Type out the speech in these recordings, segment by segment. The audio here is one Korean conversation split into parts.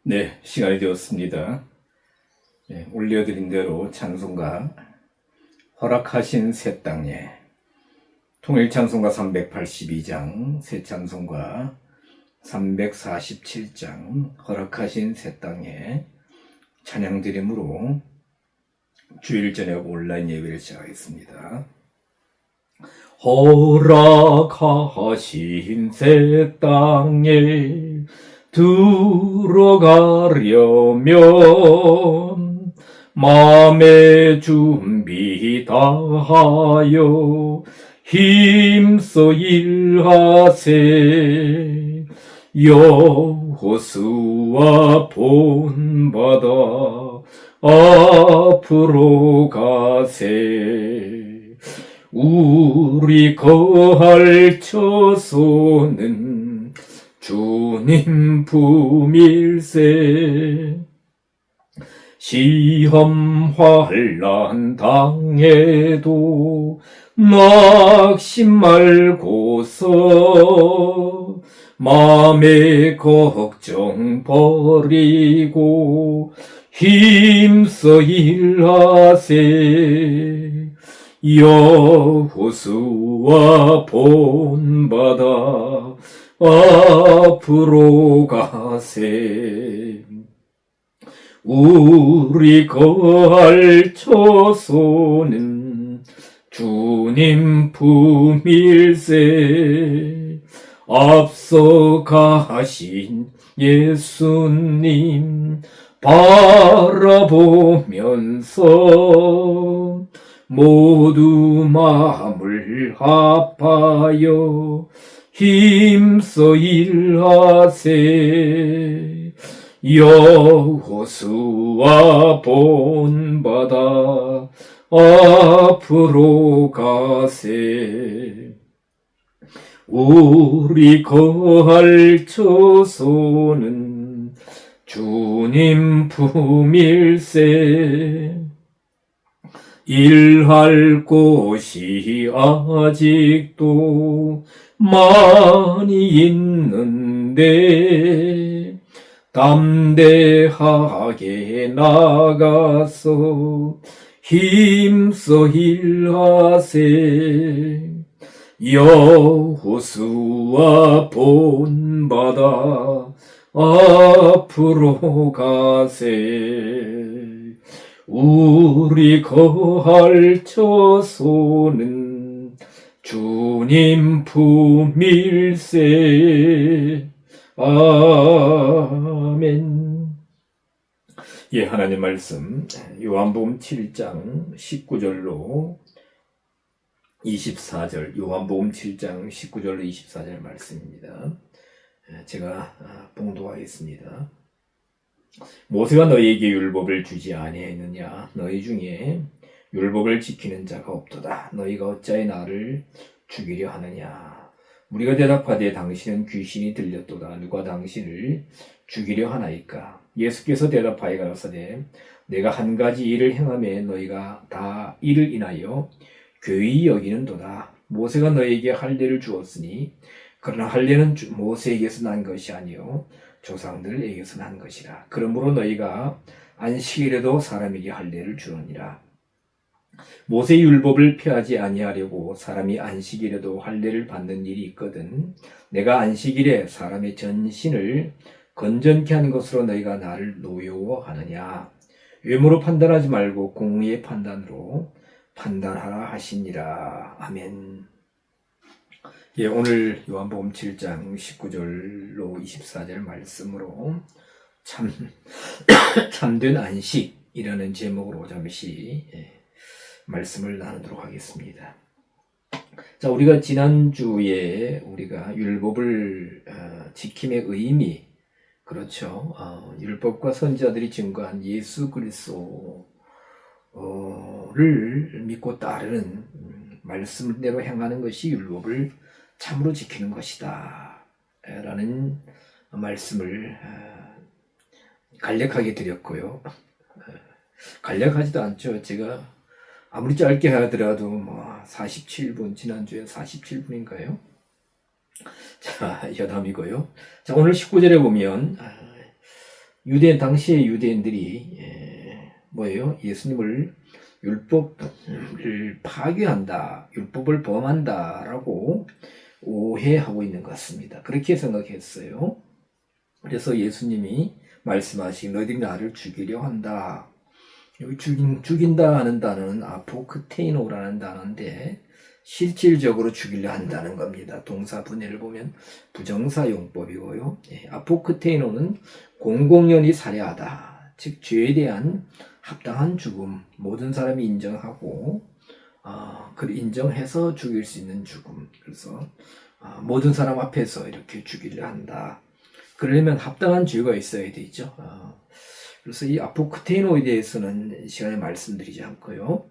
네, 시간이 되었습니다. 네, 올려드린 대로 찬송가 허락하신 새 땅에 통일찬송가 382장, 새 찬송가 347장 허락하신 새 땅에 찬양 드림으로 주일 저녁 온라인 예배를 시작하겠습니다. 허락하신 새 땅에 들어가려면 마음의 준비 다하여 힘써 일하세. 여호수아 본받아 앞으로 가세. 우리 거할 처소는 주님 품일세. 시험 환난 당해도 낙심 말고서 마음의 걱정 버리고 힘써 일하세. 여호수아 본받아 앞으로 가세. 우리 거할 처소는 주님 품일세. 앞서 가신 예수님 바라보면서 모두 마음을 합하여 힘써 일하세. 여호수아 본받아 앞으로 가세. 우리 거할 처소는 주님 품일세. 일할 곳이 아직도 많이 있는데 담대하게 나가서 힘써 일하세. 여호수아 본받아 앞으로 가세. 우리 거할 처소는 주님 품일세. 아멘. 예, 하나님 말씀 요한복음 7장 19절로 24절, 요한복음 7장 19절로 24절 말씀입니다. 제가 봉독하겠습니다. 모세가 너희에게 율법을 주지 아니하였느냐? 너희 중에 율법을 지키는 자가 없도다. 너희가 어찌하여 나를 죽이려 하느냐? 우리가 대답하되 당신은 귀신이 들렸도다. 누가 당신을 죽이려 하나이까? 예수께서 대답하여 가라사대 내가 한 가지 일을 행하매 너희가 다 이를 인하여 교히 여기는도다. 모세가 너희에게 할례를 주었으니 그러나 할례는 모세에게서 난 것이 아니요 조상들에게서 난 것이라. 그러므로 너희가 안식일에도 사람에게 할례를 주느니라. 모세의 율법을 폐하지 아니하려고 사람이 안식일에도 할례를 받는 일이 있거든 내가 안식일에 사람의 전신을 건전케 하는 것으로 너희가 나를 노여워하느냐? 외모로 판단하지 말고 공의의 판단으로 판단하라 하시니라. 아멘. 예, 오늘 요한복음 7장 19절로 24절 말씀으로 참된 안식이라는 제목으로 잠시 말씀을 나누도록 하겠습니다. 자, 우리가 지난주에 우리가 율법을 지킴의 의미, 그렇죠. 율법과 선지자들이 증거한 예수 그리스도를 믿고 따르는 말씀대로 행하는 것이 율법을 참으로 지키는 것이다 라는 말씀을 간략하게 드렸고요. 간략하지도 않죠. 제가 아무리 짧게 하더라도 47분, 지난주에 47분인가요? 자, 여담이고요. 자, 오늘 19절에 보면 당시의 유대인들이 뭐예요? 예수님을 율법을 파괴한다, 율법을 범한다라고 오해하고 있는 것 같습니다. 그렇게 생각했어요. 그래서 예수님이 말씀하신 너희들이 나를 죽이려 한다. 여기 죽인다 하는 단어는 아포크테이노라는 단어인데 실질적으로 죽이려 한다는 겁니다. 동사 분해를 보면 부정사 용법이고요. 아포크테이노는 공공연히 살해하다. 즉 죄에 대한 합당한 죽음, 모든 사람이 인정하고 그를 인정해서 죽일 수 있는 죽음. 그래서 모든 사람 앞에서 이렇게 죽이려 한다. 그러려면 합당한 죄가 있어야 되죠. 그래서 이 아포크테이노에 대해서는 시간에 말씀드리지 않고요.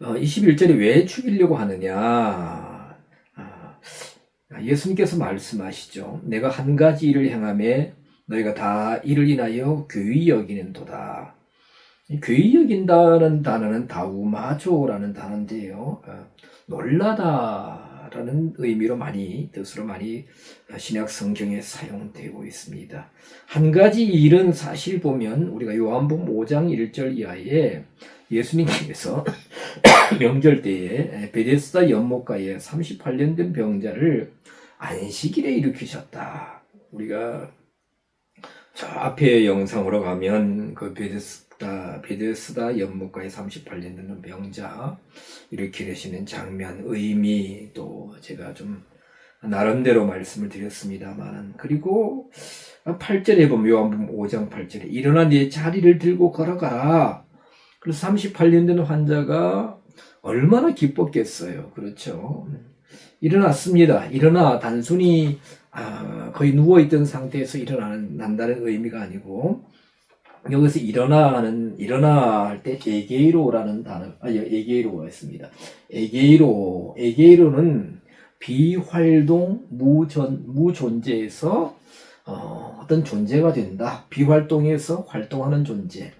21절에 왜 죽이려고 하느냐. 예수님께서 말씀하시죠. 내가 한 가지 일을 행하매 너희가 다 이를 인하여 귀히 여기는도다. 귀히 여긴다는 단어는 다우마조라는 단어인데요. 놀라다라는 의미로 뜻으로 많이 신약 성경에 사용되고 있습니다. 한 가지 일은 사실 보면 우리가 요한복음 5장 1절 이하에 예수님께서 명절 때에 베데스다 연못가에 38년 된 병자를 안식일에 일으키셨다. 우리가 저 앞에 영상으로 가면 그 베데스다 연못가에 38년 된 병자 일으키시는 장면, 의미 또 제가 좀 나름대로 말씀을 드렸습니다만, 그리고 8절에 보면 요한복음 5장 8절에 일어나 네 자리를 들고 걸어가라. 그래서 38년 된 환자가 얼마나 기뻤겠어요. 그렇죠. 일어났습니다. 일어나 단순히 거의 누워있던 상태에서 일어난다는 의미가 아니고, 여기서 일어나 할 때 에게이로라는 단어, 에게이로가 있습니다. 에게이로는 비활동 무존재에서 어떤 존재가 된다. 비활동에서 활동하는 존재.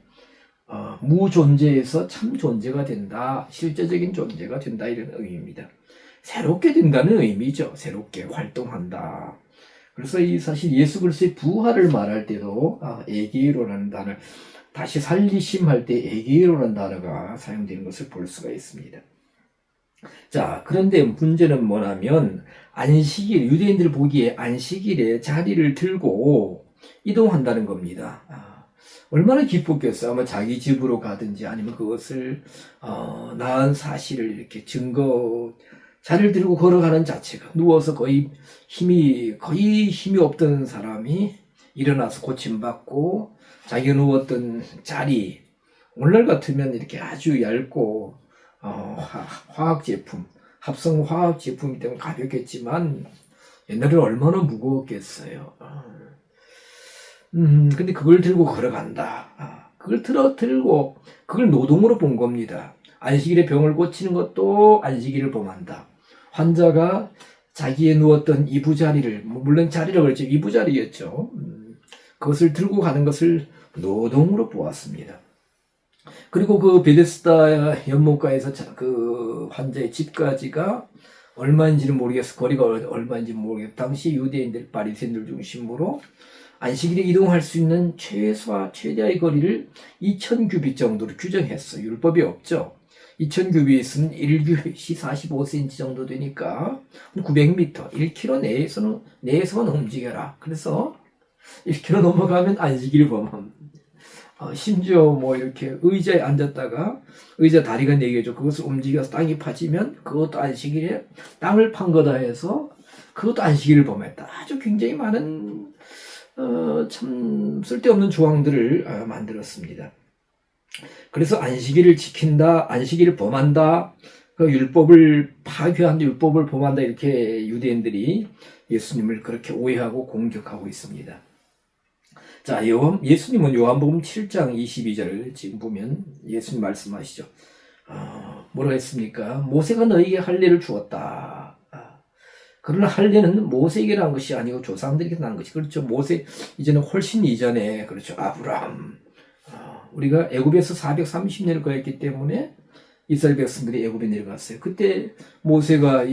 무존재에서 참 존재가 된다. 실제적인 존재가 된다. 이런 의미입니다. 새롭게 된다는 의미죠. 새롭게 활동한다. 그래서 이 사실 예수 그리스도의 부활을 말할 때도 에게이로라는 단어, 다시 살리심 할 때 에게이로라는 단어가 사용되는 것을 볼 수가 있습니다. 자, 그런데 문제는 뭐냐면 안식일, 유대인들 보기에 안식일에 자리를 들고 이동한다는 겁니다. 얼마나 기뻤겠어요. 아마 자기 집으로 가든지 아니면 그것을 나은 사실을 이렇게 자리를 들고 걸어가는 자체가, 누워서 거의 힘이 없던 사람이 일어나서 고침받고 자기가 누웠던 자리, 오늘 같으면 이렇게 아주 얇고 합성 화학 제품이기 때문에 가볍겠지만 옛날에는 얼마나 무거웠겠어요. 근데 그걸 들고 걸어간다. 그걸 들고 그걸 노동으로 본 겁니다. 안식일에 병을 고치는 것도 안식일을 범한다. 환자가 자기의 누웠던 이부자리를, 물론 자리라고 했죠. 이부자리였죠. 그것을 들고 가는 것을 노동으로 보았습니다. 그리고 그 베데스다 연못가에서 그 환자의 집까지가 얼마인지는 모르겠어. 거리가 얼마인지 모르겠어. 당시 유대인들, 바리새인들 중심으로 안식일에 이동할 수 있는 최대의 거리를 2000규빗 정도로 규정했어. 율법이 없죠. 2000규빗은 1규빗이 45cm 정도 되니까 900m, 1km 내에서만 움직여라. 그래서 1km 넘어가면 안식일을 범합니다. 심지어 이렇게 의자에 앉았다가 의자 다리가 4개죠. 그것을 움직여서 땅이 파지면 그것도 안식일에 땅을 판 거다 해서 그것도 안식일을 범했다. 아주 굉장히 많은 참 쓸데없는 조항들을 만들었습니다. 그래서 안식일을 지킨다, 안식일을 범한다, 그 율법을 파괴한다, 율법을 범한다, 이렇게 유대인들이 예수님을 그렇게 오해하고 공격하고 있습니다. 자, 예수님은 요한복음 7장 22절을 지금 보면 예수님 말씀하시죠. 뭐라고 했습니까? 모세가 너에게 할례를 주었다. 그러나 할례는 모세에게 난 것이 아니고 조상들에게 난 것이. 그렇죠. 모세 이제는 훨씬 이전에, 그렇죠. 아브라함. 우리가 애굽에서 430년을 거했기 때문에 이스라엘 백성들이 애굽에 내려갔어요. 그때 모세가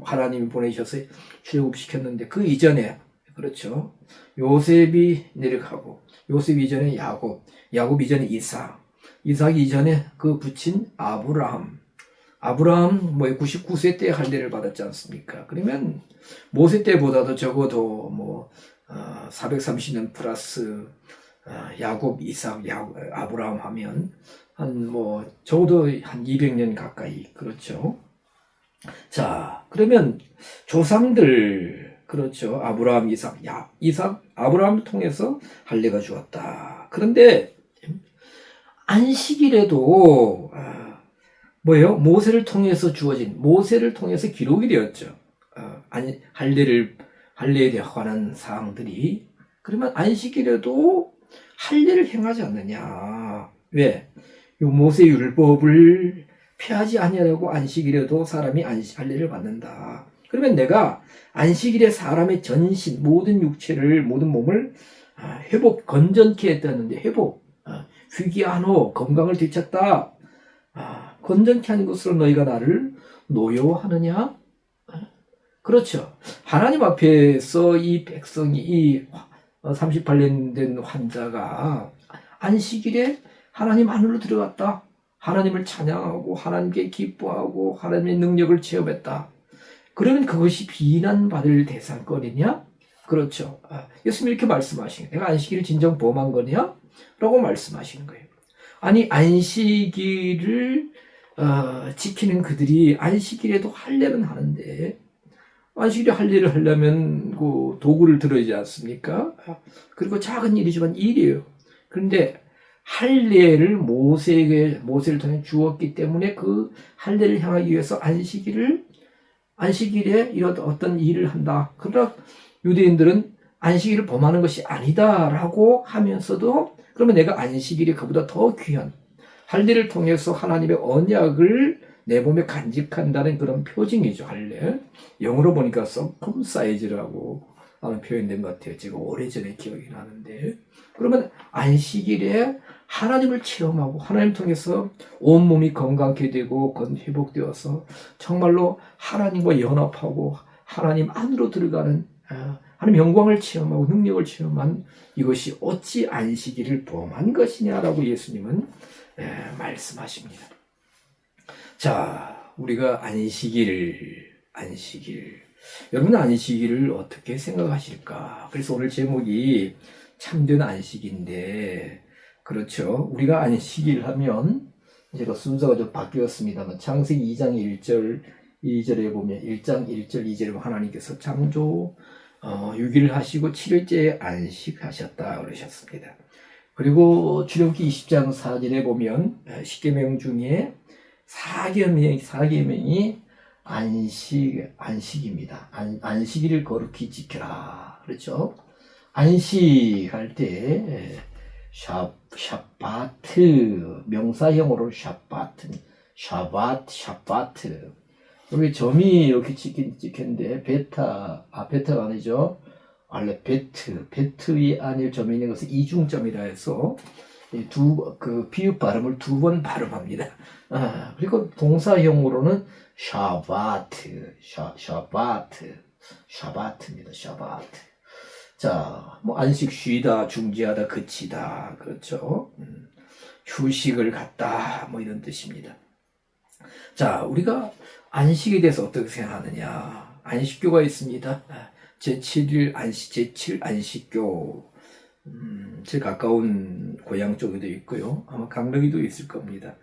하나님이 보내셔서 출애굽시켰는데 그 이전에 그렇죠. 요셉이 내려가고, 요셉 이전에 야곱, 야곱 이전에 이삭, 이삭 이전에 그 부친 아브라함, 아브라함 99세 때 할례를 받았지 않습니까? 그러면 모세 때보다도 적어도 430년 플러스 야곱, 이삭, 아브라함 하면 적어도 한 200년 가까이. 그렇죠. 자, 그러면 조상들, 그렇죠. 아브라함, 이삭, 아브라함을 통해서 할례가 주었다. 그런데 안식일에도 뭐예요? 모세를 통해서 모세를 통해서 기록이 되었죠. 할례에 관한 사항들이. 그러면 안식일에도 할례를 행하지 않느냐? 왜? 이 모세 율법을 피하지 아니하려고 안식일에도 사람이 할례를 받는다. 그러면 내가 안식일에 사람의 전신, 모든 육체를, 모든 몸을 건전케 했다는데, 휴기하노, 건강을 되찾다. 건전케 하는 것으로 너희가 나를 노여워하느냐? 그렇죠. 하나님 앞에서 이 백성이, 이 38년 된 환자가 안식일에 하나님 하늘로 들어갔다. 하나님을 찬양하고 하나님께 기뻐하고 하나님의 능력을 체험했다. 그러면 그것이 비난받을 대상거리냐? 그렇죠. 예수님이 이렇게 말씀하시는 거예요. 내가 안식일을 진정 범한 거냐? 라고 말씀하시는 거예요. 아니, 안식일을 지키는 그들이 안식일에도 할례는 하는데, 안식일에 할례를 하려면 그 도구를 들어야지 않습니까? 그리고 작은 일이지만 일이에요. 그런데 할례를 모세를 통해 주었기 때문에 그 할례를 향하기 위해서 안식일에 이런 어떤 일을 한다. 그러나 유대인들은 안식일을 범하는 것이 아니다라고 하면서도, 그러면 내가 안식일이 그보다 더 귀한 할례를 통해서 하나님의 언약을 내 몸에 간직한다는 그런 표징이죠. 할례. 영어로 보니까 circumcise라고 표현된 것 같아요. 제가 오래전에 기억이 나는데, 그러면 안식일에 하나님을 체험하고 하나님 통해서 온몸이 건강케 되고 회복되어서 정말로 하나님과 연합하고 하나님 안으로 들어가는 하나님 영광을 체험하고 능력을 체험한 이것이 어찌 안식일을 범한 것이냐라고 예수님은 말씀하십니다. 자, 우리가 안식일 여러분 안식일을 어떻게 생각하실까? 그래서 오늘 제목이 참된 안식인데, 그렇죠. 우리가 안식일 하면 제가 순서가 좀 바뀌었습니다만 창세기 2장 1절 2절에 보면 1장 1절 2절에 보면 하나님께서 창조 6일을 하시고 7일째에 안식하셨다 그러셨습니다. 그리고 출애굽기 20장 4절에 보면 10계명 중에 4계명이 안식입니다. 안식일을 거룩히 지켜라. 그렇죠? 안식할 때 샤바트, 명사형으로 샤바트. 여기 점이 이렇게 찍혔는데, 베타가 아니죠. 원래 베트의 안에 점이 있는 것은 이중점이라 해서 비읍 발음을 2번 발음합니다. 그리고 동사형으로는 샤바트입니다. 자, 안식 쉬다, 중지하다, 그치다. 그렇죠. 휴식을 갖다, 이런 뜻입니다. 자, 우리가 안식에 대해서 어떻게 생각하느냐. 안식교가 있습니다. 제7 안식교. 제일 가까운 고향 쪽에도 있고요. 아마 강릉에도 있을 겁니다.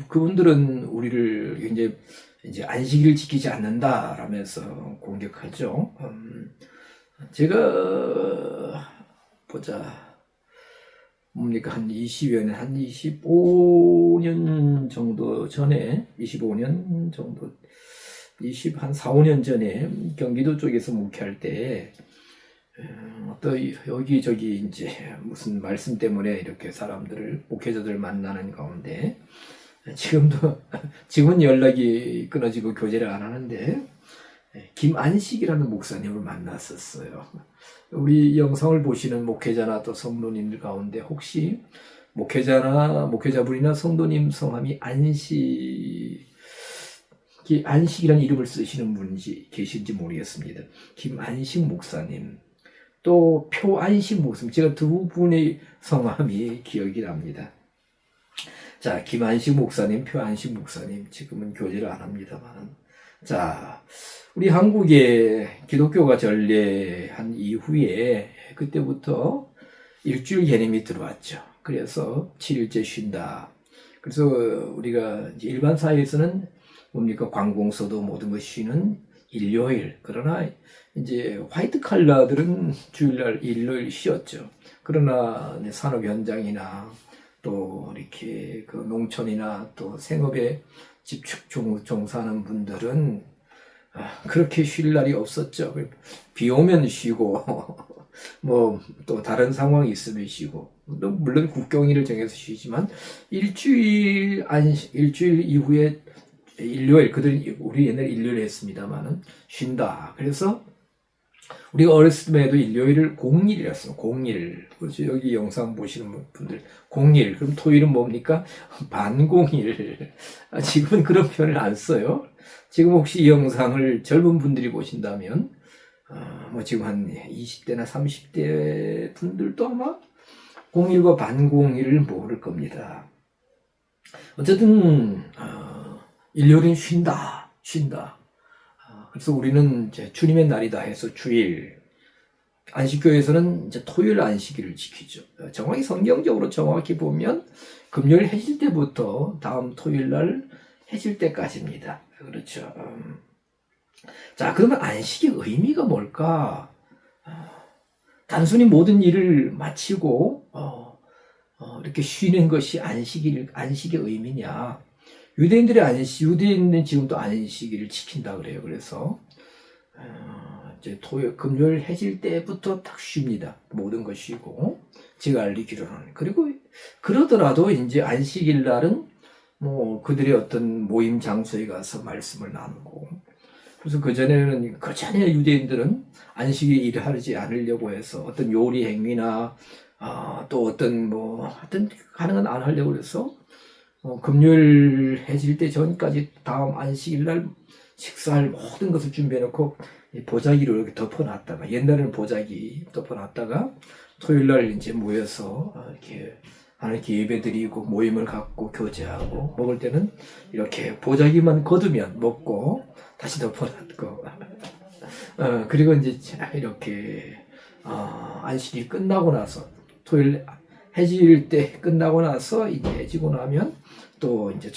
그분들은 우리를 이제 안식일을 지키지 않는다라면서 공격하죠. 제가 한 20여 년, 한 25년 정도 전에, 한 4, 5년 전에 경기도 쪽에서 목회할 때, 또 여기저기 이제 무슨 말씀 때문에 이렇게 목회자들을 만나는 가운데, 지금은 연락이 끊어지고 교제를 안 하는데, 김안식이라는 목사님을 만났었어요. 우리 영상을 보시는 목회자나 또 성도님들 가운데 혹시 목회자분이나 성도님 성함이 안식이라는 이름을 쓰시는 분이 계신지 모르겠습니다. 김안식 목사님, 또 표안식 목사님, 제가 두 분의 성함이 기억이 납니다. 자, 김안식 목사님, 표안식 목사님, 지금은 교제를 안 합니다만, 자, 우리 한국에 기독교가 전례한 이후에 그때부터 일주일 개념이 들어왔죠. 그래서 7일째 쉰다. 그래서 우리가 이제 일반 사회에서는 뭡니까? 관공서도 모든 것 쉬는 일요일. 그러나 이제 화이트 칼라들은 주일날 일요일 쉬었죠. 그러나 산업 현장이나 또 이렇게 그 농촌이나 또 생업에 집축 종사하는 분들은 그렇게 쉴 날이 없었죠. 비 오면 쉬고 뭐 또 다른 상황이 있으면 쉬고, 물론 국경일을 정해서 쉬지만 일주일 이후에 일요일, 그들 우리 옛날에 일요일 했습니다만은 쉰다. 그래서 우리가 어렸을 때에도 일요일을 공일이랬어요. 공일. 그렇죠. 여기 영상 보시는 분들 공일. 그럼 토요일은 뭡니까? 반공일. 지금은 그런 표현을 안 써요. 지금 혹시 이 영상을 젊은 분들이 보신다면 뭐 지금 한 20대나 30대 분들도 아마 공일과 반공일을 모를 겁니다. 어쨌든 일요일은 쉰다. 그래서 우리는 이제 주님의 날이다 해서 주일, 안식교에서는 이제 토요일 안식일을 지키죠. 정확히 성경적으로 정확히 보면 금요일 해질 때부터 다음 토요일 날 해질 때까지입니다. 그렇죠. 자, 그러면 안식의 의미가 뭘까? 단순히 모든 일을 마치고 이렇게 쉬는 것이 안식의 의미냐? 유대인은 지금도 안식일을 지킨다 그래요. 그래서 이제 금요일 해질 때부터 딱 쉽니다. 모든 것 쉬고 제가 알기로는. 그리고 그러더라도 이제 안식일 날은 뭐 그들의 어떤 모임 장소에 가서 말씀을 나누고, 그래서 그전에 유대인들은 안식일 일을 하지 않으려고 해서 어떤 요리 행위나 또 어떤 뭐 하여튼 가능한 안 하려고 해서 금요일 해질 때 전까지 다음 안식일 날 식사할 모든 것을 준비해놓고 보자기로 이렇게 덮어놨다가, 옛날에는 보자기 덮어놨다가 토요일 날 이제 모여서 이렇게 하나님께 예배드리고 모임을 갖고 교제하고, 먹을 때는 이렇게 보자기만 걷으면 먹고 다시 덮어놨고 그리고 이제 이렇게 안식일 끝나고 나서 토요일 해질 때 끝나고 나서 이제 해지고 나면 또 이제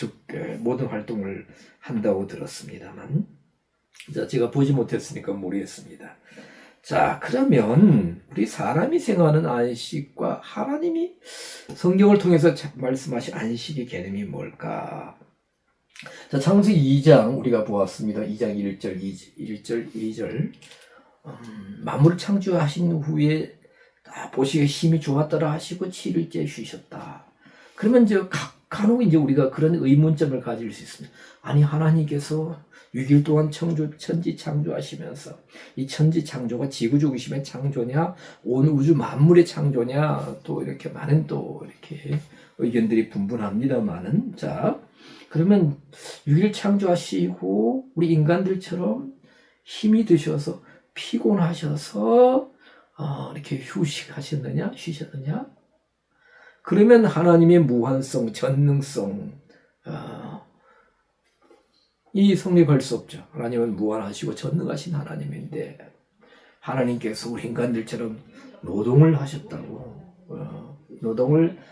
모든 활동을 한다고 들었습니다만, 제가 보지 못했으니까 모르겠습니다. 자, 그러면 우리 사람이 생각하는 안식과 하나님이 성경을 통해서 말씀하신 안식의 개념이 뭘까? 자, 창세기 2장 우리가 보았습니다. 2장 1절, 2절. 만물을 창조하신 후에 보시기에 힘이 좋았더라 하시고 7일째 쉬셨다. 그러면 간혹 이제 우리가 그런 의문점을 가질 수 있습니다. 아니, 하나님께서 6일 동안 천지 창조하시면서 이 천지 창조가 지구 중심의 창조냐, 온 우주 만물의 창조냐, 또 이렇게 많은 또 이렇게 의견들이 분분합니다만은, 자, 그러면 6일 창조하시고 우리 인간들처럼 힘이 드셔서 피곤하셔서 이렇게 쉬셨느냐? 그러면 하나님의 무한성, 전능성, 이 성립할 수 없죠. 하나님은 무한하시고 전능하신 하나님인데, 하나님께서 우리 인간들처럼 노동을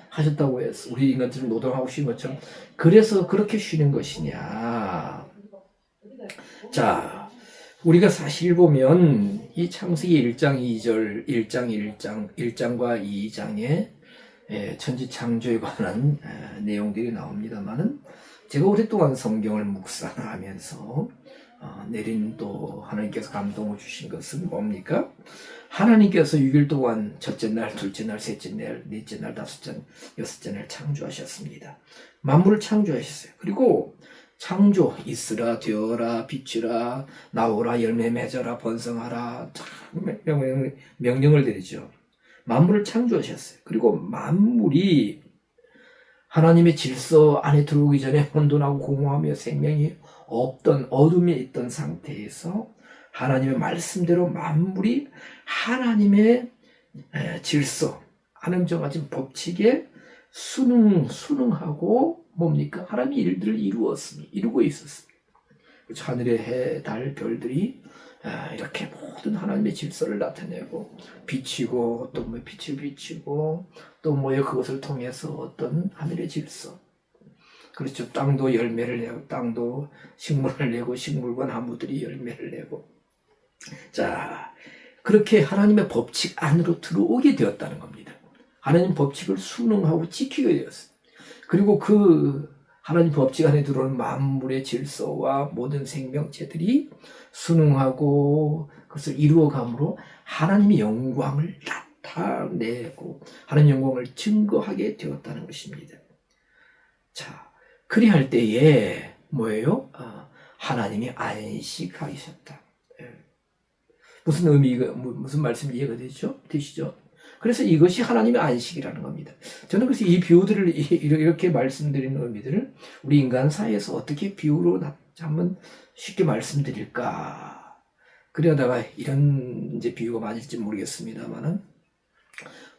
하셨다고 해서 우리 인간들은 노동하고 쉬는 것처럼, 그래서 그렇게 쉬는 것이냐? 자, 우리가 사실 보면 이 창세기 1장 2절, 1장과 2장에 천지 창조에 관한 내용들이 나옵니다만은, 제가 오랫동안 성경을 묵상하면서 내린 또 하나님께서 감동을 주신 것은 뭡니까? 하나님께서 6일 동안 첫째 날, 둘째 날, 셋째 날, 넷째 날, 다섯째 날, 여섯째 날 창조하셨습니다. 만물을 창조하셨어요. 그리고 창조, 있으라, 되어라, 비추라, 나오라, 열매 맺어라, 번성하라, 명령을 내리죠. 만물을 창조하셨어요. 그리고 만물이 하나님의 질서 안에 들어오기 전에 혼돈하고 공허하며 생명이 없던 어둠에 있던 상태에서 하나님의 말씀대로 만물이 하나님의 질서, 하나님 정하신 법칙에 순응하고 뭡니까? 하나님의 일들을 이루고 있었습니다. 하늘의 해, 달, 별들이 이렇게 모든 하나님의 질서를 나타내고 비치고 또 뭐 빛을 비치고 또 뭐에 그것을 통해서 어떤 하늘의 질서, 그렇죠. 땅도 열매를 내고 땅도 식물을 내고 식물과 나무들이 열매를 내고, 자, 그렇게 하나님의 법칙 안으로 들어오게 되었다는 겁니다. 하나님 법칙을 순응하고 지키게 되었어요. 그리고 그 하나님 법칙 안에 들어오는 만물의 질서와 모든 생명체들이 순응하고 그것을 이루어감으로 하나님의 영광을 나타내고 하나님 영광을 증거하게 되었다는 것입니다. 자, 그리할 때에 뭐예요? 하나님이 안식하셨다. 무슨 의미가, 무슨 말씀이 이해가 되시죠? 그래서 이것이 하나님의 안식이라는 겁니다. 저는 그래서 이 비유들을 이렇게 말씀드리는 의미들을 우리 인간 사회에서 어떻게 비유로 한번 쉽게 말씀드릴까. 그러다가 이런 이제 비유가 맞을지 모르겠습니다만은,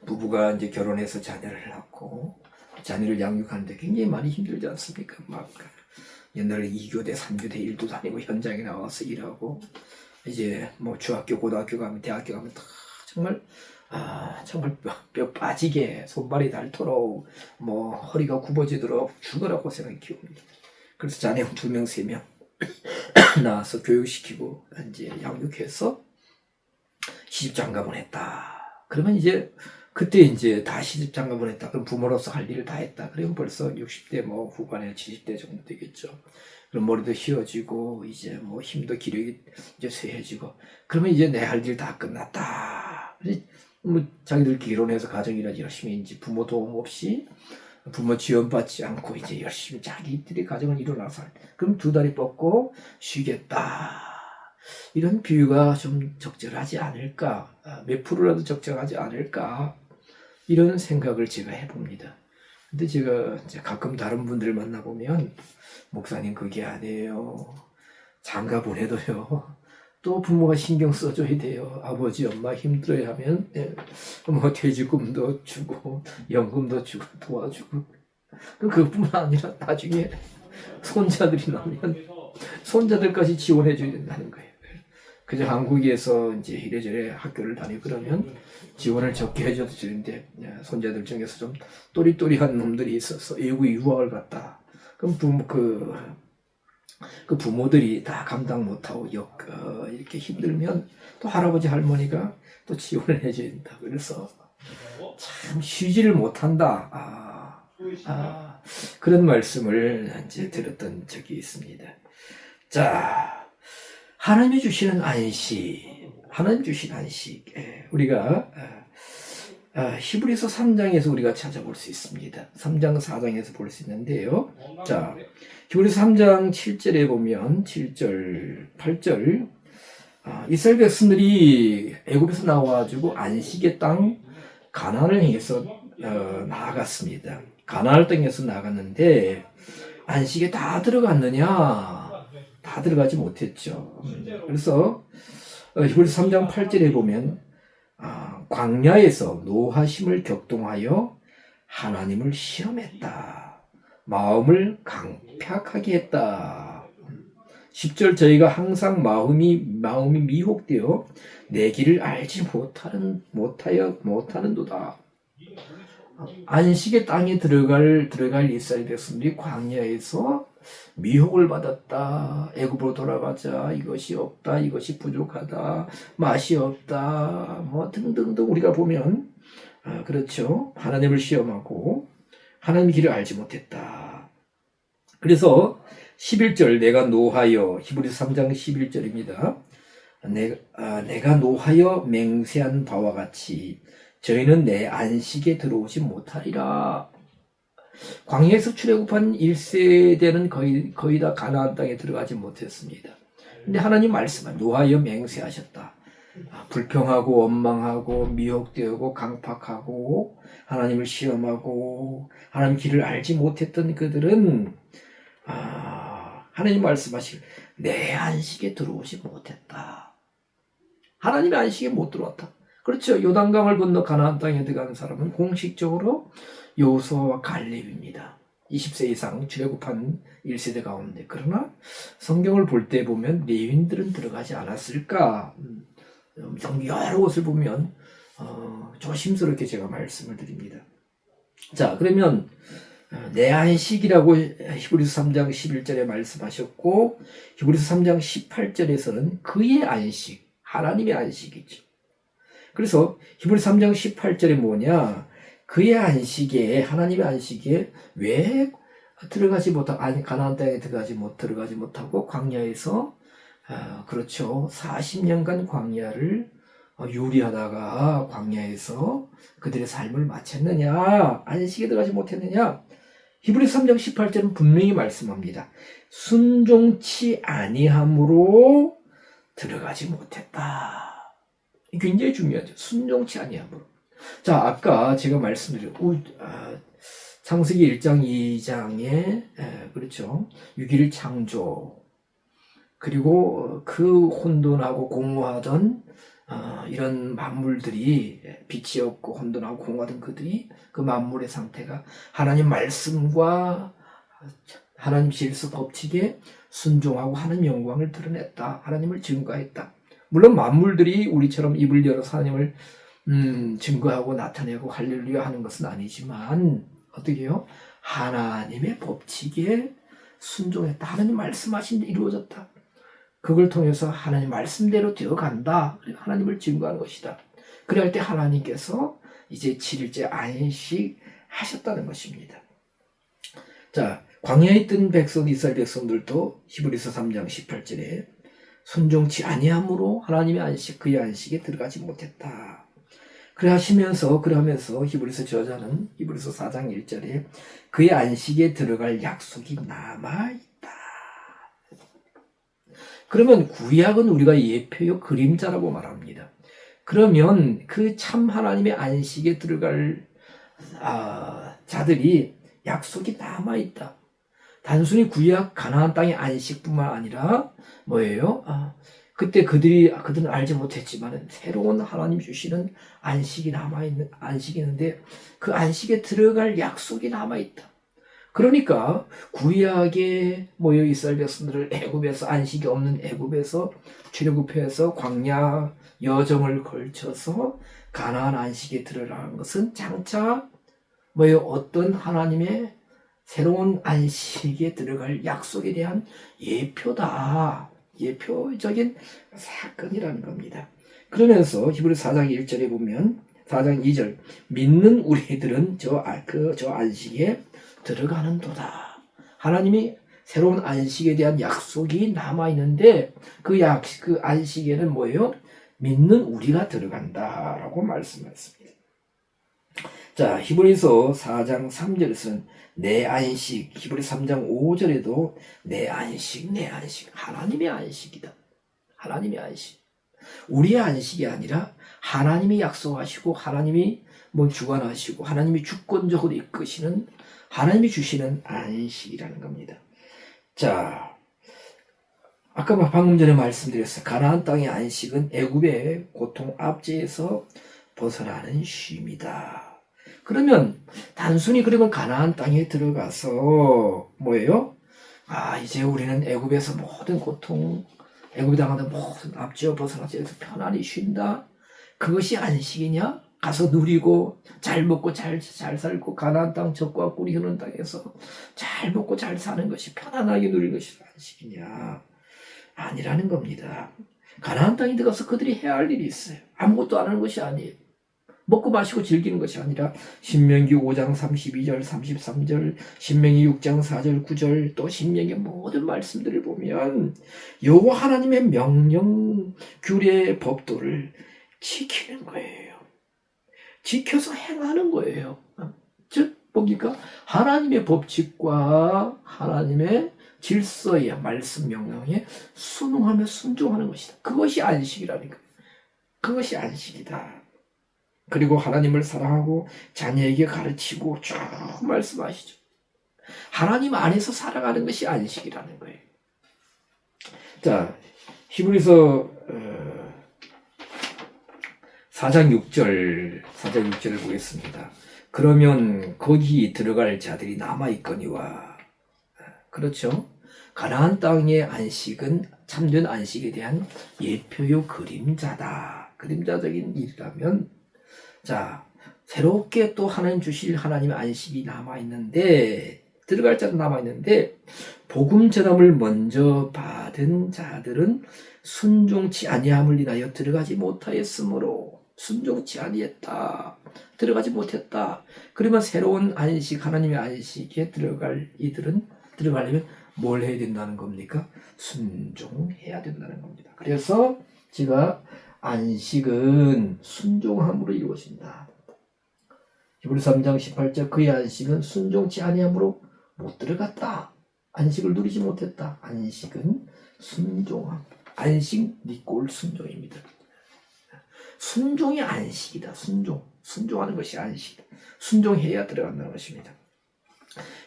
부부가 이제 결혼해서 자녀를 낳고 자녀를 양육하는데 굉장히 많이 힘들지 않습니까? 막 옛날에 2교대, 3교대 일도 다니고 현장에 나와서 일하고, 이제 뭐 중학교, 고등학교 가면, 대학교 가면 다 정말 뼈 빠지게 손발이 닳도록 뭐 허리가 굽어지도록 죽어라 고생을 키웁니다. 그래서 자녀 2명, 3명 낳아서 교육시키고 이제 양육해서 시집장가보냈다. 그러면 이제 그때 이제 다 시집장가보냈다. 그럼 부모로서 할 일을 다 했다. 그러면 벌써 60대 뭐 후반에 70대 정도 되겠죠. 그럼 머리도 휘어지고 이제 뭐 힘도 기력이 이제 쇠해지고, 그러면 이제 내 할 일 다 끝났다. 뭐 자기들 결혼해서 가정이라지 열심히 이제 부모 도움 없이, 부모 지원받지 않고 이제 열심히 자기들이 가정을 일어나서 그럼 2다리 뻗고 쉬겠다. 이런 비유가 좀 적절하지 않을까? 몇 프로라도 적절하지 않을까? 이런 생각을 제가 해봅니다. 근데 제가 이제 가끔 다른 분들 만나보면, 목사님 그게 아니에요. 장가 보내도요, 또 부모가 신경 써줘야 돼요. 아버지 엄마 힘들어야 하면 뭐 퇴직금도 주고 연금도 주고 도와주고, 그것뿐만 아니라 나중에 손자들이 나면 손자들까지 지원해 줘야 된다는 거예요. 그저 한국에서 이제 이래저래 학교를 다니고 그러면 지원을 적게 해줘도 되는데, 손자들 중에서 좀 또리또리한 놈들이 있어서 외국 유학을 갔다. 그럼 그 부모들이 다 감당 못하고 이렇게 힘들면 또 할아버지 할머니가 또 지원을 해줘야 된다. 그래서 참 쉬지를 못한다. 그런 말씀을 이제 들었던 적이 있습니다. 자, 하나님이 주시는 안식, 하나님 주신 안식, 우리가 히브리서 3장에서 우리가 찾아볼 수 있습니다. 3장, 4장에서 볼 수 있는데요. 자, 히브리서 3장 7절에 보면 7절, 8절, 이스라엘 백성들이 애굽에서 나와가지고 안식의 땅 가나안을 향해서 나아갔습니다. 가나안 땅에서 나갔는데 안식에 다 들어갔느냐? 다 들어가지 못했죠. 그래서 히브리서 3장 8절에 보면 광야에서 노하심을 격동하여 하나님을 시험했다. 마음을 강팍하게 했다. 10절, 저희가 항상 마음이 미혹되어 내 길을 알지 못하는도다. 안식의 땅에 들어갈 이스라엘 백성들이 광야에서 미혹을 받았다. 애굽으로 돌아가자. 이것이 없다. 이것이 부족하다. 맛이 없다. 뭐 등등등 우리가 보면 그렇죠. 하나님을 시험하고 하나님의 길을 알지 못했다. 그래서 11절, 내가 노하여, 히브리서 3장 11절입니다. 내가 노하여 맹세한 바와 같이 저희는 내 안식에 들어오지 못하리라. 광야에서 출애굽한 1세대는 거의 다 가나안 땅에 들어가지 못했습니다. 근데 하나님 말씀은 노하여 맹세하셨다. 불평하고 원망하고 미혹되고 강팍하고 하나님을 시험하고 하나님 길을 알지 못했던 그들은 하나님 말씀하실 내 안식에 들어오지 못했다. 하나님의 안식에 못 들어왔다. 그렇죠. 요단강을 건너 가나안 땅에 들어가는 사람은 공식적으로 여호수아와 갈렙입니다. 20세 이상 출애굽한 1세대 가운데. 그러나 성경을 볼 때 보면 레위인들은 들어가지 않았을까? 여러 곳을 보면 조심스럽게 제가 말씀을 드립니다. 자, 그러면 내 안식이라고 히브리서 3장 11절에 말씀하셨고 히브리서 3장 18절에서는 그의 안식, 하나님의 안식이죠. 그래서 히브리서 3장 18절에 뭐냐? 그의 안식에, 하나님의 안식에 왜 들어가지 못하고, 가나안 땅에 들어가지 못하고 광야에서 그렇죠. 40년간 광야를 유리하다가 광야에서 그들의 삶을 마쳤느냐? 안식에 들어가지 못했느냐? 히브리서 3장 18절은 분명히 말씀합니다. 순종치 아니함으로 들어가지 못했다. 굉장히 중요하죠. 순종치 아니함으로. 자, 아까 제가 말씀드린 창세기 1장 2장에 그렇죠. 6일 창조 그리고 그 혼돈하고 공허하던 이런 만물들이 빛이 없고 혼돈하고 공허하던 그들이 그 만물의 상태가 하나님 말씀과 하나님 질서 법칙에 순종하고 하나님 영광을 드러냈다. 하나님을 증거했다. 물론 만물들이 우리처럼 입을 열어서 하나님을 증거하고 나타내고 할렐루야 하는 것은 아니지만 어떻게 해요? 하나님의 법칙에 순종했다. 하나님 말씀하신 데 이루어졌다. 그걸 통해서 하나님 말씀대로 되어간다. 하나님을 증거하는 것이다. 그럴 때 하나님께서 이제 7일째 안식하셨다는 것입니다. 자, 광야에 있던 백성, 이스라엘 백성들도 히브리서 3장 18절에 순종치 아니함으로 하나님의 안식, 그의 안식에 들어가지 못했다. 그러하면서 히브리서 저자는 히브리서 4장 1절에 그의 안식에 들어갈 약속이 남아있다. 그러면 구약은 우리가 예표요 그림자라고 말합니다. 그러면 그 참 하나님의 안식에 들어갈 자들이 약속이 남아있다. 단순히 구약 가나안 땅의 안식뿐만 아니라 뭐예요? 그때 그들은 알지 못했지만 새로운 하나님 주시는 안식이 남아있는 안식이 있는데 그 안식에 들어갈 약속이 남아있다. 그러니까 구약에 모여 이스라엘 백성들을 애굽에서 안식이 없는 애굽에서 출애굽해서 광야 여정을 걸쳐서 가나안 안식에 들어가는 것은 장차 뭐예요? 어떤 하나님의 새로운 안식에 들어갈 약속에 대한 예표다. 예표적인 사건이라는 겁니다. 그러면서 히브리서 4장 1절에 보면 4장 2절 믿는 우리들은 저 안식에 들어가는도다. 하나님이 새로운 안식에 대한 약속이 남아있는데 그 안식에는 뭐예요? 믿는 우리가 들어간다라고 말씀했습니다. 자, 히브리서 4장 3절에서는 내 안식, 히브리서 3장 5절에도 내 안식, 하나님의 안식이다. 하나님의 안식. 우리의 안식이 아니라 하나님이 약속하시고 하나님이 주관하시고 하나님이 주권적으로 이끄시는 하나님이 주시는 안식이라는 겁니다. 자, 아까 방금 전에 말씀드렸어요. 가나안 땅의 안식은 애굽의 고통 압제에서 벗어나는 쉼이다. 그러면 단순히 그러면 가나안 땅에 들어가서 뭐예요? 이제 우리는 애굽에서 모든 고통, 애굽에 당하는 모든 압제와 벗어나서 편안히 쉰다. 그것이 안식이냐? 가서 누리고 잘 먹고 잘 살고 가나안 땅 젖과 꿀이 흐르는 땅에서 잘 먹고 잘 사는 것이 편안하게 누리는 것이 안식이냐? 아니라는 겁니다. 가나안 땅에 들어가서 그들이 해야 할 일이 있어요. 아무것도 안 하는 것이 아니에요. 먹고 마시고 즐기는 것이 아니라 신명기 5장 32절 33절 신명기 6장 4절 9절 또 신명기 모든 말씀들을 보면 여호와 하나님의 명령 규례 법도를 지키는 거예요. 지켜서 행하는 거예요. 즉 뭡니까? 하나님의 법칙과 하나님의 질서의 말씀 명령에 순응하며 순종하는 것이다. 그것이 안식이라는 거예요. 그것이 안식이다. 그리고 하나님을 사랑하고 자녀에게 가르치고 쭉 말씀하시죠. 하나님 안에서 살아가는 것이 안식이라는 거예요. 자, 히브리서 4장 6절을 보겠습니다. 그러면 거기 들어갈 자들이 남아있거니와. 그렇죠? 가나안 땅의 안식은 참된 안식에 대한 예표요 그림자다. 그림자적인 일이라면, 자, 새롭게 또 하나님 주실 하나님의 안식이 남아있는데, 들어갈 자는 남아있는데, 복음 전함을 먼저 받은 자들은 순종치 아니함을 인하여 들어가지 못하였으므로, 순종치 아니했다. 들어가지 못했다. 그러면 새로운 안식, 하나님의 안식에 들어갈 이들은 들어가려면 뭘 해야 된다는 겁니까? 순종해야 된다는 겁니다. 그래서 제가 안식은 순종함으로 이루어진다. 히브리서 3장 18절 그의 안식은 순종치 아니함으로 못 들어갔다. 안식을 누리지 못했다. 안식은 순종함. 안식 니꼴 순종입니다. 순종이 안식이다. 순종하는 것이 안식이다. 순종해야 들어간다는 것입니다.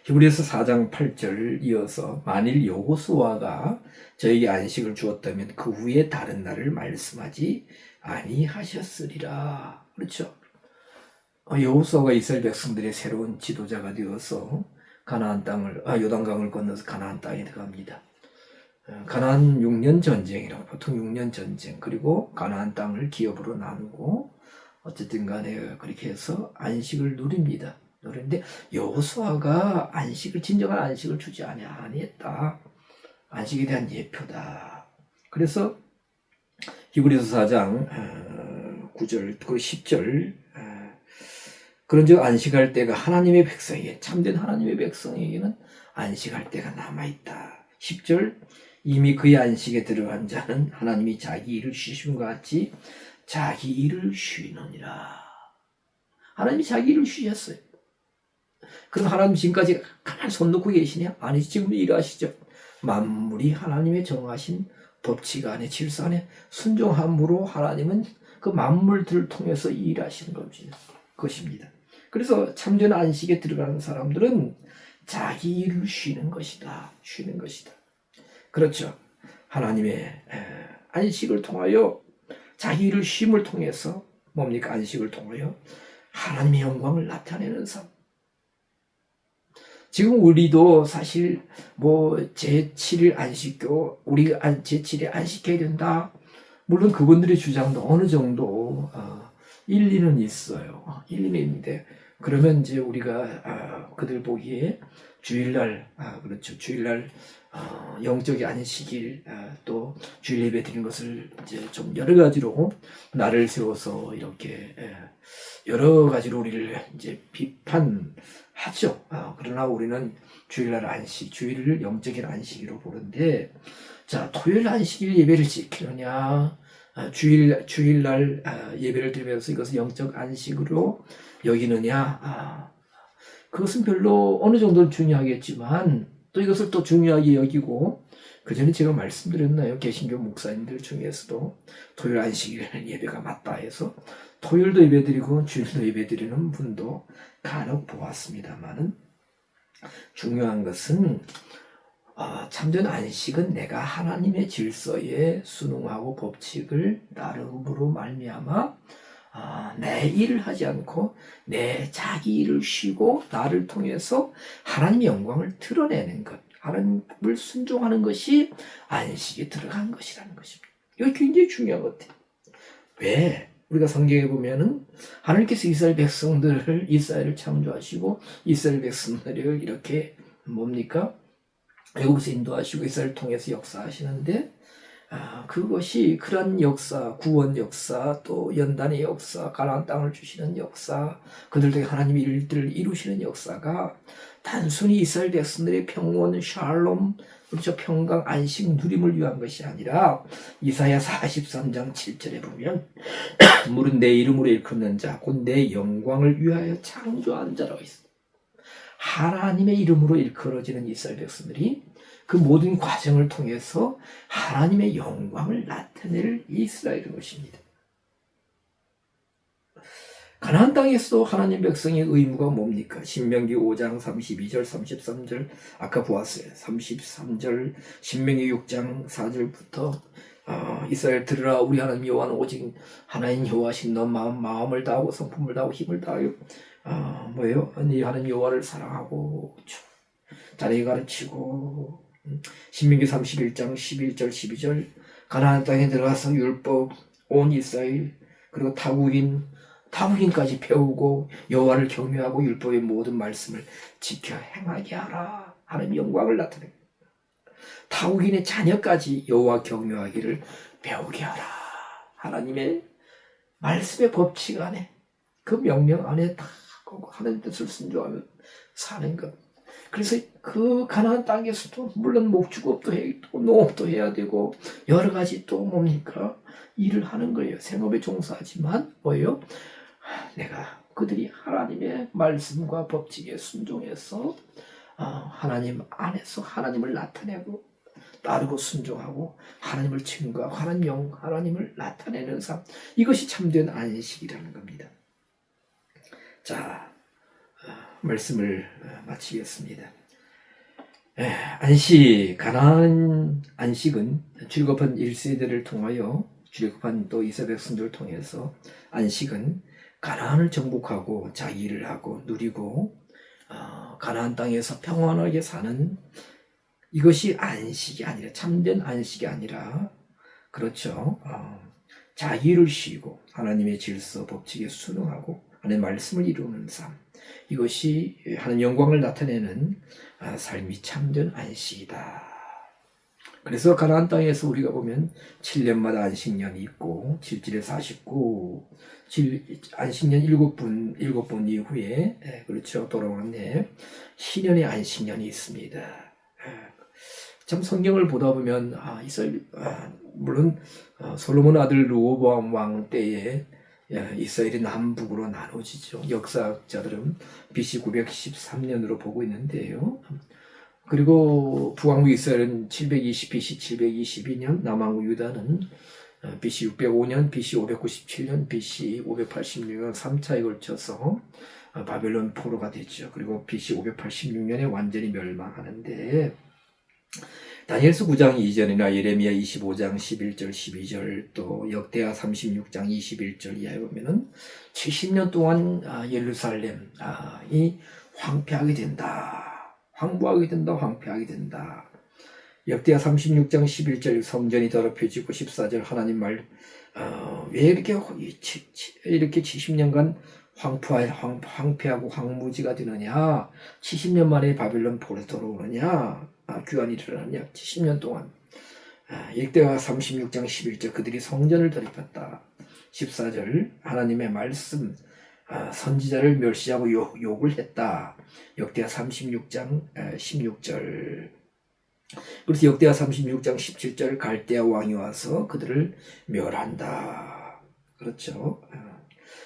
히브리서 4장 8절 이어서 만일 여호수아가 저에게 안식을 주었다면 그 후에 다른 날을 말씀하지 아니하셨으리라. 그렇죠? 여호수아가 이스라엘 백성들의 새로운 지도자가 되어서 가나안 땅을 요단강을 건너서 가나안 땅에 들어갑니다. 가나안 6년 전쟁이라고, 보통 6년 전쟁, 그리고 가나안 땅을 기업으로 나누고 어쨌든 간에 그렇게 해서 안식을 누립니다. 그런데 여호수아가 진정한 안식을 주지 아니했다. 안식에 대한 예표다. 그래서 히브리서 4장 9절 그리고 10절 그런즉 안식할 때가 하나님의 백성에게, 참된 하나님의 백성에게는 안식할 때가 남아있다. 10절 이미 그의 안식에 들어간 자는 하나님이 자기 일을 쉬심과 같이 자기 일을 쉬느니라. 하나님이 자기 일을 쉬셨어요. 그럼 하나님 지금까지 가만히 손 놓고 계시냐? 아니, 지금도 일하시죠. 만물이 하나님의 정하신 법칙 안에, 질서 안에 순종함으로 하나님은 그 만물들을 통해서 일하시는 것입니다. 그래서 참된 안식에 들어가는 사람들은 자기 일을 쉬는 것이다. 그렇죠. 하나님의 안식을 통하여, 자기 일을 쉼을 통해서 뭡니까? 안식을 통하여 하나님의 영광을 나타내는 삶. 지금 우리도 사실 제7일 안식교, 우리가 제7일 안식해야 된다. 물론 그분들의 주장도 어느 정도 일리는 있어요. 일리는 있는데, 그러면 이제 우리가 그들 보기에 주일날, 그렇죠. 주일날 영적인 안식일, 또 주일 예배 드리는 것을 이제 좀 여러 가지로 날을 세워서 이렇게 여러 가지로 우리를 이제 비판하죠. 그러나 우리는 주일날 안식, 주일을 영적인 안식일로 보는데, 자, 토요일 안식일 예배를 지키느냐, 주일날 예배를 드리면서 이것을 영적 안식으로 여기느냐, 그것은 별로 어느 정도는 중요하겠지만 또 이것을 또 중요하게 여기고, 그 전에 제가 말씀드렸나요? 개신교 목사님들 중에서도 토요일 안식일 예배가 맞다 해서 토요일도 예배드리고 주일도 예배드리는 분도 간혹 보았습니다만은, 중요한 것은 참된 안식은 내가 하나님의 질서에 순응하고 법칙을 따름으로 말미암아 내 일을 하지 않고 내 자기 일을 쉬고 나를 통해서 하나님의 영광을 드러내는 것, 하나님을 순종하는 것이 안식에 들어간 것이라는 것입니다. 이거 굉장히 중요한 것 같아요. 왜? 우리가 성경에 보면은 하나님께서 이스라엘을 창조하시고 이스라엘 백성들을 이렇게 애국에서 인도하시고 이스라엘을 통해서 역사하시는데, 그것이 그런 역사, 구원 역사, 또 연단의 역사, 가나안 땅을 주시는 역사, 그들에게 하나님의 일들을 이루시는 역사가 단순히 이스라엘 백성들의 평온, 샬롬, 그렇죠, 평강, 안식, 누림을 위한 것이 아니라 이사야 43장 7절에 보면 물은 내 이름으로 일컫는 자, 곧 내 영광을 위하여 창조한 자라고 있습니다. 하나님의 이름으로 일컬어지는 이스라엘 백성들이 그 모든 과정을 통해서 하나님의 영광을 나타낼 이스라엘인 것입니다. 가나안 땅에서도 하나님 백성의 의무가 뭡니까? 신명기 5장 32절 33절 아까 보았어요. 33절 신명기 6장 4절부터 이스라엘 들으라 우리 하나님 여호와는 오직 하나님 여호와신 너 마음을 다하고 성품을 다하고 힘을 다하여 뭐예요? 네 하나님 여호와를 사랑하고 자네가 가르치고 신명기 31장 11절 12절 가나안 땅에 들어가서 율법 온 이스라엘 그리고 타국인까지 배우고 여호와를 경외하고 율법의 모든 말씀을 지켜 행하게 하라. 하나님 영광을 나타내. 타국인의 자녀까지 여호와 경외하기를 배우게 하라. 하나님의 말씀의 법칙 안에 그 명령 안에 다 하나님 뜻을 순종하며 사는 것. 그래서 그 가나안 땅에서도 물론 목축업도 해야 되고 농업도 해야 되고 여러 가지 또 뭡니까 일을 하는 거예요. 생업에 종사하지만 뭐예요? 내가 그들이 하나님의 말씀과 법칙에 순종해서 하나님 안에서 하나님을 나타내고 따르고 순종하고 하나님을 증거하고 하나님을 나타내는 삶, 이것이 참된 안식이라는 겁니다. 자, 말씀을 마치겠습니다. 가나안 안식은 출애굽한 1세대를 통하여 출애굽한 또 이스라엘 백성들을 통해서 안식은 가나안을 정복하고 자기 일을 하고 누리고 가나안 땅에서 평안하게 사는 이것이 안식이 아니라 참된 안식이 아니라 그렇죠. 자기 일을 쉬고 하나님의 질서 법칙에 순응하고 하나님의 말씀을 이루는 삶, 이것이 하나님 영광을 나타내는 삶이 참된 안식이다. 그래서 가나안 땅에서 우리가 보면 7년마다 안식년이 있고 7질에 49 안식년 7번 이후에 그렇죠 돌아오는 해 희년의 안식년이 있습니다. 참 성경을 보다 보면 물론 솔로몬 아들 르호보암 왕 때에 이스라엘이 남북으로 나눠지죠. 역사학자들은 BC 913년으로 보고 있는데요. 그리고 북왕국 이스라엘은 720 BC 722년, 남왕국 유다는 BC 605년, BC 597년, BC 586년 3차에 걸쳐서 바벨론 포로가 됐죠. 그리고 BC 586년에 완전히 멸망하는데 다니엘서 9장 2절이나 예레미야 25장 11절 12절 또 역대하 36장 21절 이하에 보면은 70년 동안 예루살렘이 황폐하게 된다. 황폐하게 된다. 역대하 36장 11절 성전이 더럽혀지고 14절 하나님 말 왜 이렇게 70년간 황폐하고 황무지가 되느냐 70년 만에 바벨론 포로 돌아오느냐 귀환이 일어나느냐 70년 동안 역대하 36장 11절 그들이 성전을 더럽혔다 14절 하나님의 말씀 선지자를 멸시하고 욕을 했다 역대하 36장 16절 그래서 역대하 36장 17절 갈대아 왕이 와서 그들을 멸한다 그렇죠.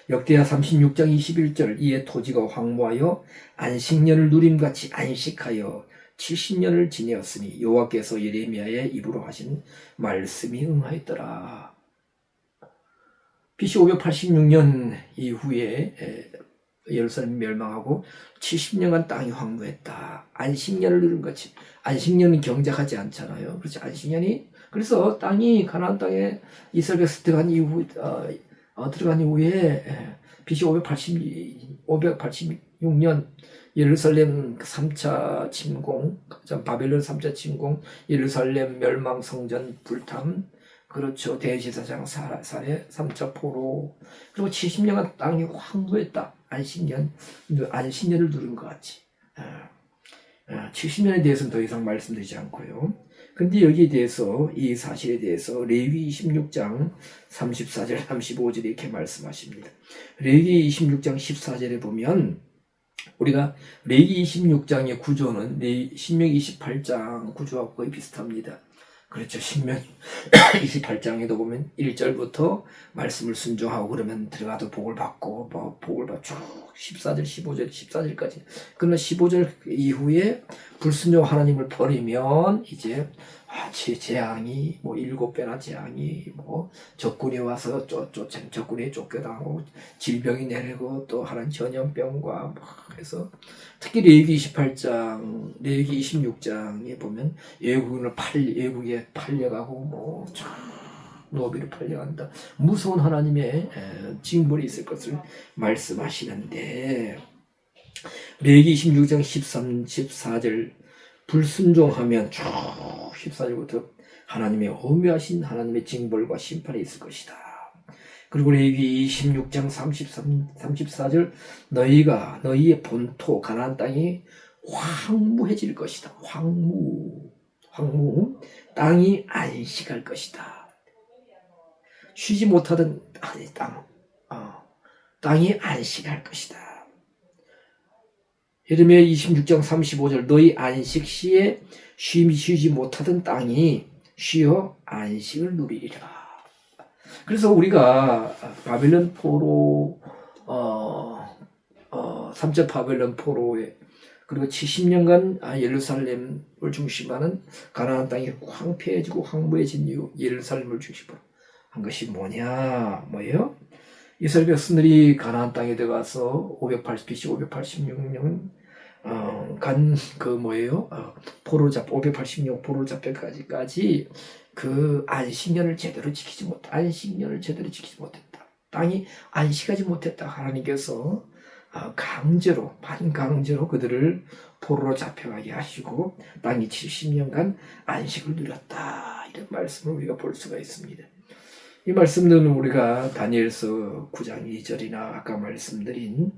역대하 36장 21절 이에 토지가 황무하여 안식년을 누림같이 안식하여 70년을 지내었으니 여호와께서 예레미야의 입으로 하신 말씀이 응하였더라. BC 586년 이후에 예루살렘이 멸망하고 70년간 땅이 황무했다. 안식년을 누린 것이 안식년은 경작하지 않잖아요. 그렇지 그래서 땅이 가나안 땅에 이스라엘 들어간 이후에 BC 586년 예루살렘 3차 침공, 바벨론 3차 침공, 예루살렘 멸망 성전 불탐, 그렇죠. 대제사장 살해, 3차 포로, 그리고 70년간 땅이 황무했다. 안식년을 누른 것 같이. 70년에 대해서는 더 이상 말씀드리지 않고요. 근데 여기에 대해서, 이 사실에 대해서 레위기 26장 34절, 35절 이렇게 말씀하십니다. 레위기 26장 14절에 보면, 우리가 레위기 26장의 구조는 신명기 28장 구조와 거의 비슷합니다. 그렇죠. 신명기 28장에도 보면 1절부터 말씀을 순종하고 그러면 들어가도 복을 받고 복을 받고 쭉 14절 15절 14절까지 그러나 15절 이후에 불순종 하나님을 버리면 이제 재앙이 뭐 7배나 재앙이 뭐 적군이 와서 적군이 쫓겨나고 질병이 내리고 또 하나님 전염병과 뭐 해서 특히 레위기 28장, 레위기 26장에 보면 외국에 팔려가고 뭐 노비로 팔려간다. 무서운 하나님의 징벌이 있을 것을 말씀하시는데 레위기 26장 13, 14절 불순종하면 쭉 14절부터 하나님의 오묘하신 하나님의 징벌과 심판이 있을 것이다. 그리고 레위기 26장 34절 너희의 본토 가나안 땅이 황무해질 것이다. 황무 땅이 안식할 것이다. 쉬지 못하던 땅이 안식할 것이다. 예레미야 26장 35절 너희 안식 시에 쉬지 못하던 땅이 쉬어 안식을 누리리라. 그래서 우리가 바벨론 포로 3차 바벨론 포로에 그리고 70년간 예루살렘을 중심하는 가나안 땅이 황폐해지고 황무해진 이후 예루살렘을 중심으로 한 것이 뭐예요? 이스라엘 백성들이 가나안 땅에 들어가서 BC 586년 포로 잡혀까지 그 안식년을 제대로 지키지 못했다. 땅이 안식하지 못했다. 하나님께서 반강제로 그들을 포로로 잡혀가게 하시고 땅이 70년간 안식을 누렸다. 이런 말씀을 우리가 볼 수가 있습니다. 이 말씀들은 우리가 다니엘서 9장 2절이나 아까 말씀드린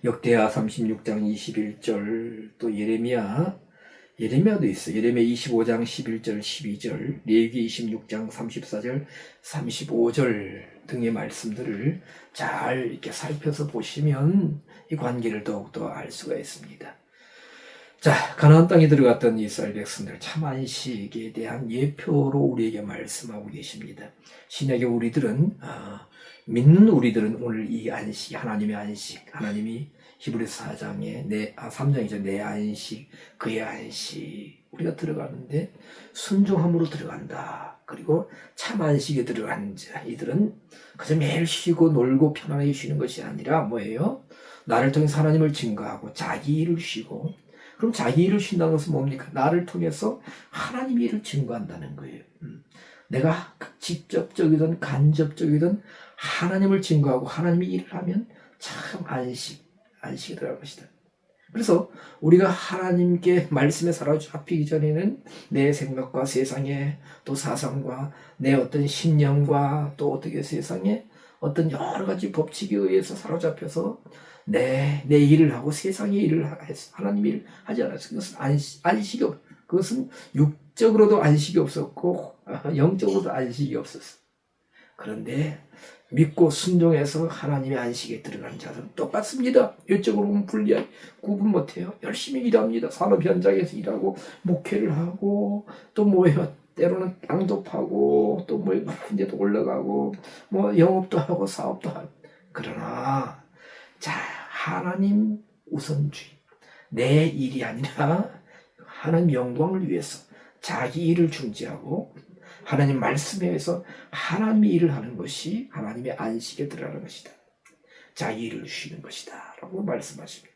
역대하 36장 21절 또 예레미야도 있어. 예레미야 25장 11절 12절 레위기 26장 34절 35절 등의 말씀들을 잘 이렇게 살펴서 보시면 이 관계를 더욱더 알 수가 있습니다. 자, 가나안 땅에 들어갔던 이스라엘 백성들 참 안식에 대한 예표로 우리에게 말씀하고 계십니다. 신약의 믿는 우리들은 오늘 이 안식, 하나님의 안식, 하나님이 히브리서 3장이죠. 내 안식, 그의 안식. 우리가 들어가는데 순종함으로 들어간다. 그리고 참 안식에 들어간 자, 이들은 그저 매일 쉬고 놀고 편안하게 쉬는 것이 아니라 나를 통해서 하나님을 증거하고 자기 일을 쉬고, 그럼 자기 일을 쉰다는 것은 뭡니까? 나를 통해서 하나님 일을 증거한다는 거예요. 내가 직접적이든 간접적이든 하나님을 증거하고 하나님의 일을 하면 참 안식이 들어갈 것이다. 그래서 우리가 하나님께 말씀에 사로잡히기 전에는 내 생각과 세상의 또 사상과 내 어떤 신념과 또 어떻게 세상의 어떤 여러 가지 법칙에 의해서 사로잡혀서 내 일을 하고 세상의 일을 해서 하나님 일을 하지 않았어요. 그것은 육적으로도 안식이 없었고 영적으로도 안식이 없었어. 그런데 믿고 순종해서 하나님의 안식에 들어간 자들은 똑같습니다. 일적으로 보면 구분 못해요. 열심히 일합니다. 산업 현장에서 일하고 목회를 하고 또 때로는 땅도 파고 또 높은 데도 올라가고 영업도 하고 사업도 하고. 그러나 하나님 우선주의, 내 일이 아니라 하나님 영광을 위해서 자기 일을 중지하고 하나님 말씀에 의해서 하나님의 일을 하는 것이 하나님의 안식에 들어가는 것이다. 자기 일을 쉬는 것이다 라고 말씀하십니다.